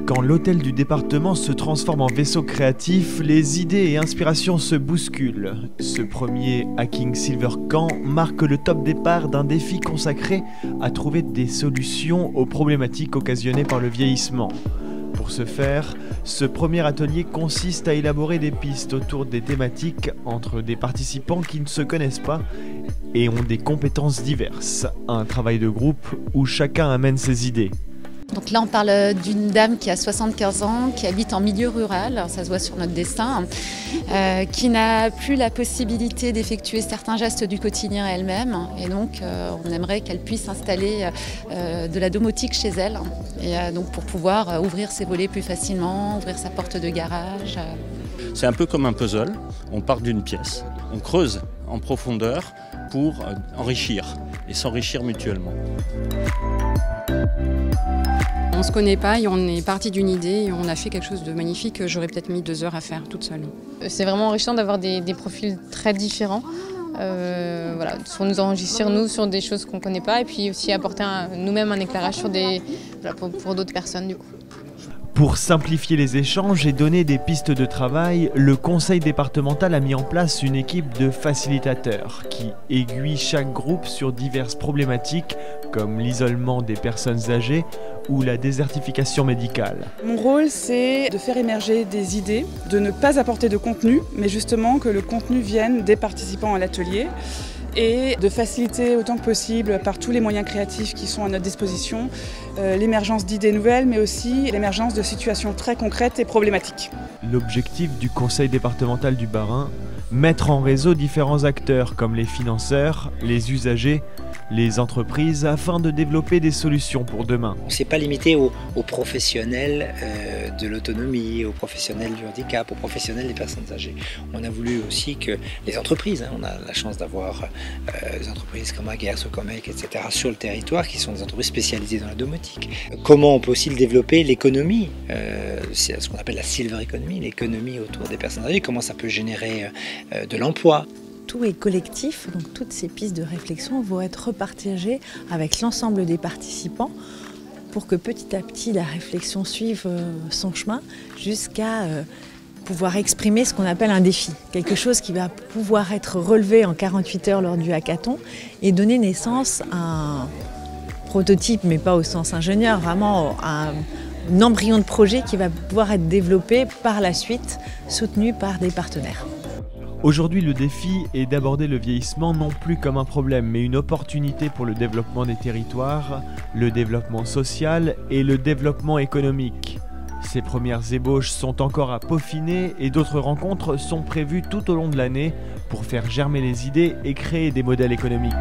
Quand l'hôtel du département se transforme en vaisseau créatif, les idées et inspirations se bousculent. Ce premier Hacking Silver Camp marque le top départ d'un défi consacré à trouver des solutions aux problématiques occasionnées par le vieillissement. Pour ce faire, ce premier atelier consiste à élaborer des pistes autour des thématiques entre des participants qui ne se connaissent pas et ont des compétences diverses. Un travail de groupe où chacun amène ses idées. Donc là, on parle d'une dame qui a 75 ans, qui habite en milieu rural, ça se voit sur notre dessin, qui n'a plus la possibilité d'effectuer certains gestes du quotidien elle-même. Et donc, on aimerait qu'elle puisse installer de la domotique chez elle, et donc pour pouvoir ouvrir ses volets plus facilement, ouvrir sa porte de garage. C'est un peu comme un puzzle, on part d'une pièce, on creuse en profondeur pour enrichir et s'enrichir mutuellement. On ne se connaît pas et on est parti d'une idée et on a fait quelque chose de magnifique que j'aurais peut-être mis 2 heures à faire toute seule. C'est vraiment enrichissant d'avoir des profils très différents. Voilà, pour nous enrichir nous sur des choses qu'on ne connaît pas et puis aussi apporter nous-mêmes un éclairage sur pour d'autres personnes du coup. Pour simplifier les échanges et donner des pistes de travail, le conseil départemental a mis en place une équipe de facilitateurs qui aiguille chaque groupe sur diverses problématiques comme l'isolement des personnes âgées ou la désertification médicale. Mon rôle, c'est de faire émerger des idées, de ne pas apporter de contenu, mais justement que le contenu vienne des participants à l'atelier et de faciliter autant que possible par tous les moyens créatifs qui sont à notre disposition l'émergence d'idées nouvelles, mais aussi l'émergence de situations très concrètes et problématiques. L'objectif du conseil départemental du Bas-Rhin, mettre en réseau différents acteurs comme les financeurs, les usagers, les entreprises afin de développer des solutions pour demain. On ne s'est pas limité aux professionnels de l'autonomie, aux professionnels du handicap, aux professionnels des personnes âgées. On a voulu aussi que les entreprises, on a la chance d'avoir des entreprises comme Aguerre, Socomec, etc. sur le territoire qui sont des entreprises spécialisées dans la domotique. Comment on peut aussi le développer, l'économie, c'est ce qu'on appelle la silver economy, l'économie autour des personnes âgées, comment ça peut générer de l'emploi. Tout est collectif, donc toutes ces pistes de réflexion vont être repartagées avec l'ensemble des participants pour que petit à petit la réflexion suive son chemin jusqu'à pouvoir exprimer ce qu'on appelle un défi. Quelque chose qui va pouvoir être relevé en 48 heures lors du hackathon et donner naissance à un prototype, mais pas au sens ingénieur, vraiment à un embryon de projet qui va pouvoir être développé par la suite, soutenu par des partenaires. Aujourd'hui, le défi est d'aborder le vieillissement non plus comme un problème, mais une opportunité pour le développement des territoires, le développement social et le développement économique. Ces premières ébauches sont encore à peaufiner et d'autres rencontres sont prévues tout au long de l'année pour faire germer les idées et créer des modèles économiques.